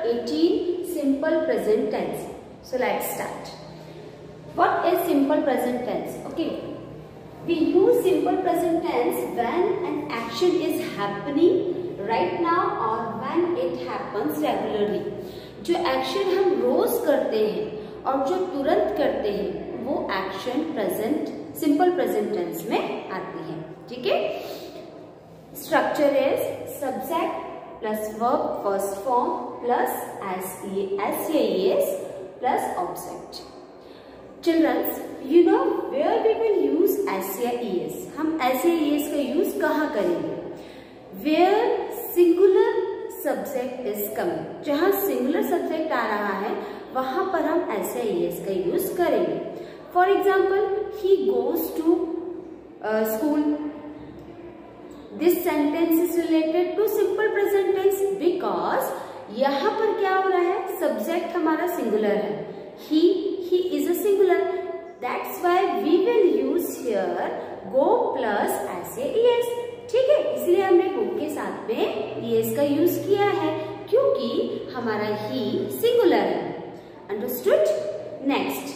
18, simple present tense. So let's start. What is simple present tense? Okay, we use simple present tense when an action is happening right now or when it happens regularly. जो action हम रोज करते हैं और जो तुरंत करते हैं वो action present simple present tense में आती है. ठीक है. Structure is subject plus verb first form plus SAES plus object. Children, you know where we will use SAES. हम SAES का यूज कहाँ करेंगे? Where singular subject is coming. जहाँ singular subject आ रहा है वहाँ पर हम SAES का यूज करेंगे. For example, he goes to school. This sentence is related to simple present tense because यहाँ पर क्या हो रहा है? Subject हमारा singular है. He is a singular. That's why we will use here go plus SAES. ठीक है, इसलिए हमने go के साथ में es का यूज किया है क्योंकि हमारा he singular है. Understood? Next,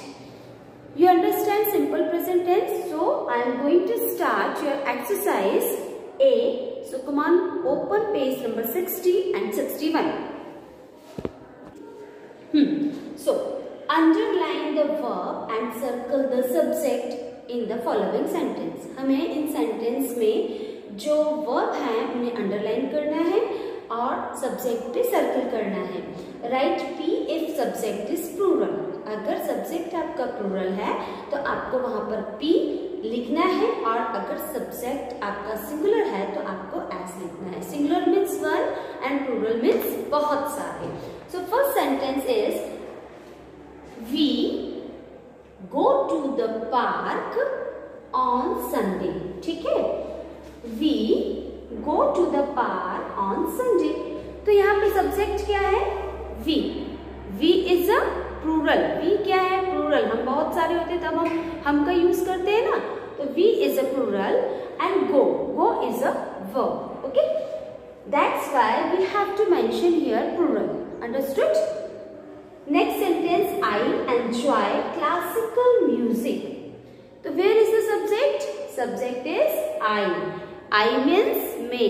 you understand simple present tense. So I am going to start your exercise A. So come on, open page number 60 and 61. So underline the verb and circle the subject in the following sentence. हमें इन sentence में जो verb है उन्हें underline करना है और subject पे circle करना है. Right P if subject is plural. अगर सब्जेक्ट आपका प्लूरल है तो आपको वहां पर P लिखना है और अगर सब्जेक्ट आपका सिंगुलर है तो आपको एस लिखना है. Singular means one and plural means बहुत सारे. So first sentence is we go to the park on Sunday. ठीक है, we go to the park on Sunday. तो यहाँ पे सब्जेक्ट क्या है? We. We is a plural. We क्या है? प्लूरल. हम बहुत सारे होते हैं तब हम का यूज करते हैं ना. तो we is a plural and go is a verb. Okay, that's why we have to mention here plural. Understood? Next sentence I enjoy classical music. तो where is the subject? Subject is I. I means मे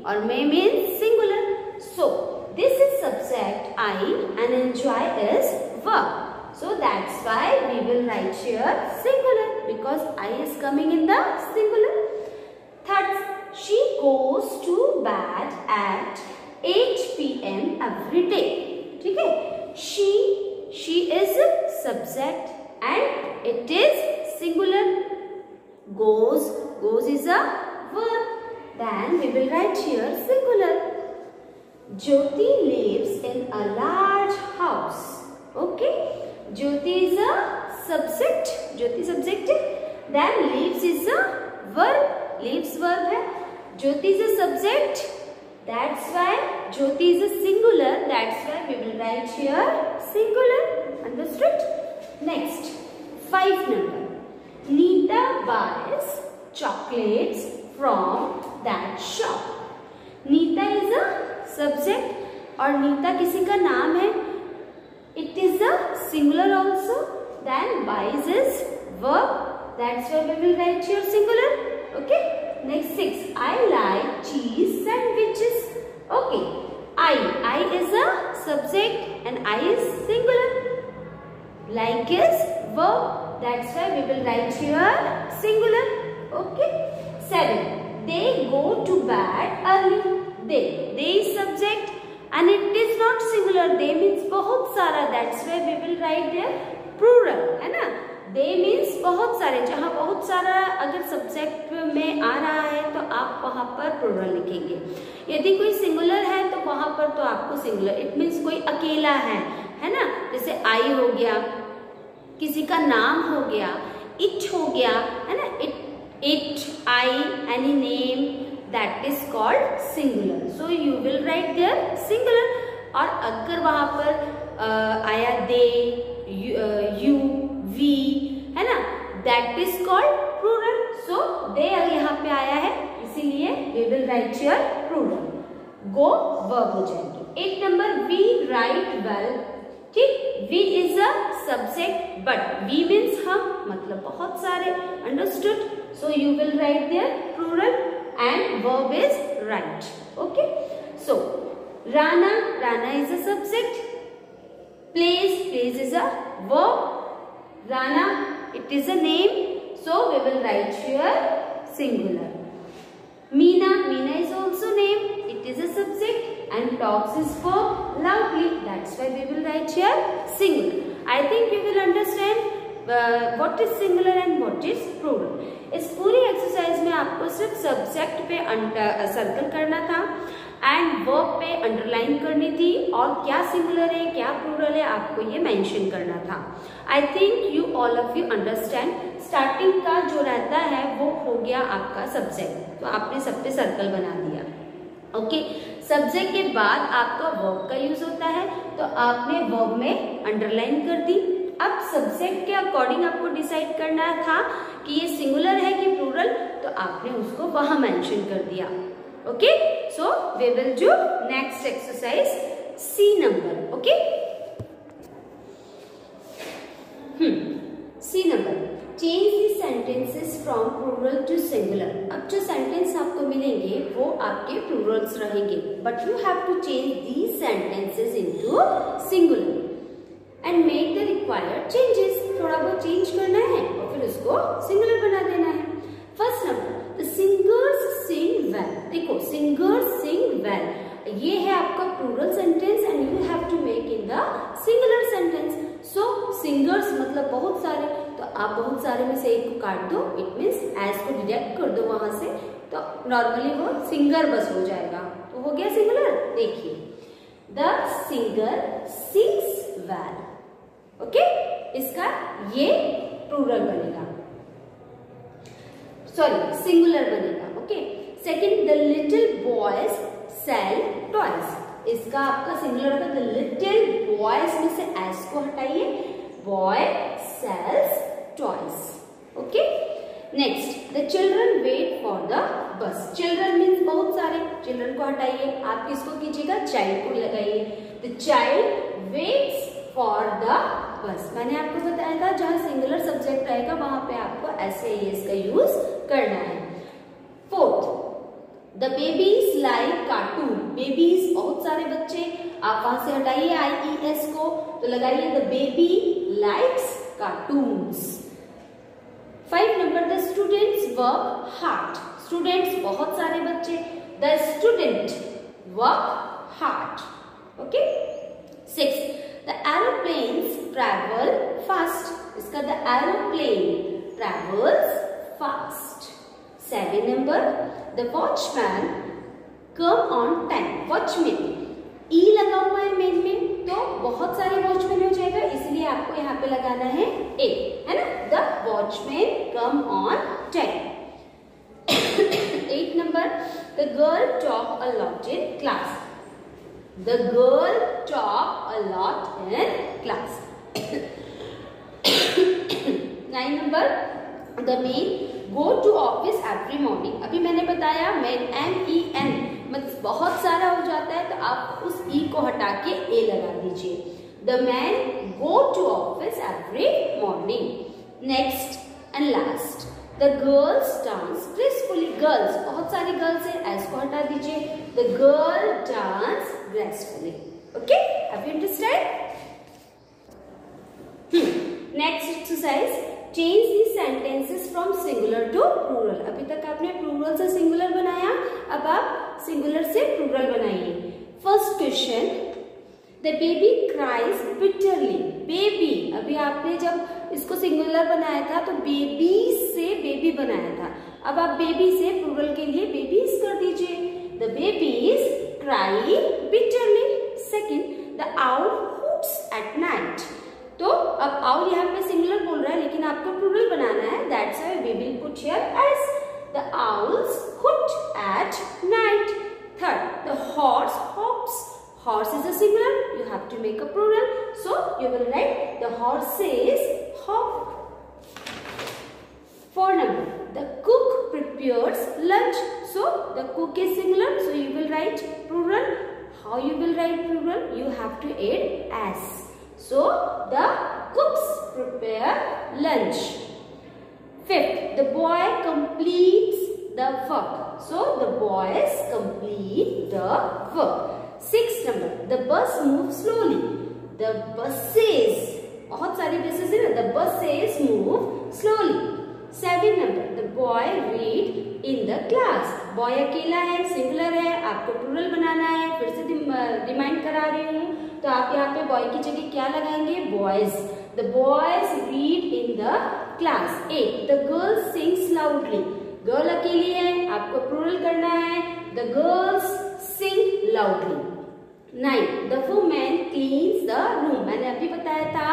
और मे means singular. So this is subject I and enjoy is verb. So that's why we will write here singular because I is coming in the singular. Third, she goes to bed at 8 p.m. every day. ठीक है, she is subject and it is singular. Goes is a verb. Then we will write here singular. Jyoti lives in a large house. Okay, Jyoti is a subject. Jyoti subject. Then lives is a verb. Lives verb है. Jyoti is a subject. That's why Jyoti is a singular. That's why we will write here singular. Understood? Next, 5 number. Neeta buys chocolates from that shop. Neeta is a subject और नीता किसी का नाम है. It is a singular also. Then buys is verb. That's why we will write here singular. Okay, next 6. I like cheese sandwiches. Okay, I is a subject and I is singular. Like is verb. That's why we will write here singular. Okay. 7. They go to bed early. They is subject and it is not singular. They means बहुत सारा. That's why we will write there plural. है ना? They means बहुत सारे. जहाँ बहुत सारा अगर सब्जेक्ट में आ रहा है तो आप वहाँ पर plural लिखेंगे. यदि कोई सिंगुलर है तो वहाँ पर तो आपको सिंगुलर. इट मीन्स कोई अकेला है ना? जैसे आई हो गया, किसी का नाम हो गया, इट हो गया, है ना? It, I, any name, that is called singular. So you will write there singular. और अगर वहां पर आया they, you, we, है ना, that is called plural. So they यहाँ पे आया है इसीलिए we will write here plural. Go verb हो जाएंगे. 8 number we write well. ठीक, we is a subject, but we means हम, मतलब बहुत सारे. Understood? So you will write there plural and verb is write. Okay. So Rana, Rana is a subject. Place, place is a verb. Rana, it is a name. So we will write here singular. Meena, Meena is also name. It is a subject. And talks is for loudly. That's why we will write here singular. I think you will understand what is singular and what is plural. इस पूरी exercise में आपको सिर्फ subject पे circle करना था and verb पे underline करनी थी और क्या सिंगुलर है क्या प्लूरल है आपको ये मेंशन करना था. I think you all of you understand. Starting का जो रहता है वो हो गया आपका सब्जेक्ट, तो आपने सब पे सर्कल बना दिया. ओके, सब्जेक्ट के बाद आपका वर्ब का यूज होता है, तो आपने वर्ब में अंडरलाइन कर दी. अब सब्जेक्ट के अकॉर्डिंग आपको डिसाइड करना था कि ये सिंगुलर है कि प्लूरल, तो आपने उसको वहां मेंशन कर दिया. Okay, so we will do next exercise C number. Okay, C number, change the sentences from plural to singular. अब जो सेंटेंस आपको मिलेंगे वो आपके प्लूरल्स रहेंगे, but you have to change the sentences into singular and make the required changes. थोड़ा बहुत change करना है और फिर उसको सिंगुलर बना देना है. First number, the singers sing well. देखो, सिंगर्स सिंग वेल, ये है आपका plural sentence and you have to make in the singular sentence. So singers मतलब बहुत सारे, तो आप बहुत सारे में से एक को काट दो. इट मीन्स एज को डिडक्ट कर दो वहां से, तो नॉर्मली वो सिंगर बस हो जाएगा. तो हो गया सिंगुलर. देखिए, the singer sings well. Okay, इसका ये प्लूरल बनेगा, सॉरी सिंगुलर बनेगा. Okay, second, the little boys sell toys. इसका आपका सिंगुलर का द लिटिल बॉयज में से एस को हटाइए, boy sells toys. Okay, next, the children wait for the bus. Children means बहुत सारे, चिल्ड्रन को हटाइए, आप किसको कीजिएगा, चाइल्ड को लगाइए. The child waits for the बस. मैंने आपको बताया था जहां सिंगुलर सब्जेक्ट रहेगा वहां पे आपको एस का यूज करना है. Fourth, the babies like cartoon. Babies बहुत सारे बच्चे, आप वहां से हटाइए IES को, तो लगाइए the baby likes cartoons. 5 number, the students work hard. Students बहुत सारे बच्चे, the student work hard. Okay. 6, the aeroplanes travel fast. इसका the aeroplane travels fast. 7 number, the watchman come on time. Watchman E लगा हुआ है main में, तो बहुत सारे वॉचमैन हो जाएगा, इसलिए आपको यहाँ पे लगाना है ए, है ना. The watchman come on time. 8 number, the girl talk a lot in class. The girl talk a lot in class. 9 number, the man go to office every morning. अभी मैंने बताया man MEN मतलब बहुत सारा हो जाता है, तो आप उस E को हटा के A लगा दीजिए. The man go to office every morning. Next and last, the girls dance gracefully. Girls बहुत सारी गर्ल्स है, S को हटा दीजिए. The girl dance gracefully. Okay, have you understand? Next exercise, change the sentences from singular to plural. अभी तक आपने plural से सिंगुलर बनाया, अब आप सिंगुलर से प्लूरल बनाइए. First question, the baby cries bitterly. Baby, अभी आपने जब इसको सिंगुलर बनाया था तो बेबी से बेबी बनाया था, अब आप बेबी से प्लूरल के लिए बेबीज कर दीजिए. The babies cry bitterly. Second, the owl hoots at night. तो अब owl यहाँ पे सिंगुलर बोल रहा है लेकिन आपको प्लूरल बनाना है, that's why we will put here as. The owls hoot at night. Third, the horse hops. Horse is a singular, you have to make a plural, so you will write the horses hop. 4 number, the cook prepares lunch. So the cook is singular, so you will write plural how you will write plural? You have to add s. So the cooks prepare lunch. Fifth, the boy completes the work. So the boys complete the work. Sixth number, the bus moves slowly. The buses, बहुत सारी buses है ना, the buses move slowly. Seven number, the boy read in the class. Boy अकेला है, singular है, आपको plural बनाना है. फिर से रिमाइंड करा रही हूँ. तो आप यहाँ पे boy की जगह क्या लगाएंगे? Boys. The boys read in the class. 8. The girl sings loudly. Girl अकेली है, आपको plural करना है. The girls sing loudly. 9. The woman cleans the room. मैंने अभी बताया था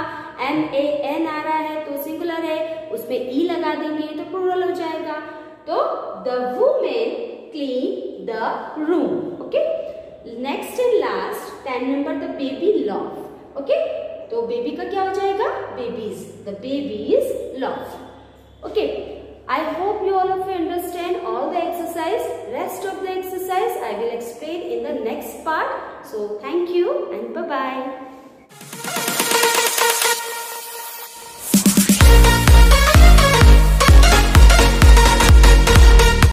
MAN आ रहा है तो सिंगुलर है, उसमें E लगा देंगे तो plural हो जाएगा. तो the woman clean the room. Okay. Next and last 10 number, the baby laugh. Okay. तो baby का क्या हो जाएगा? Babies. The babies laugh. Okay. I hope you all of you understand all the exercise. Rest of the exercise I will explain in the next part. So thank you and bye bye.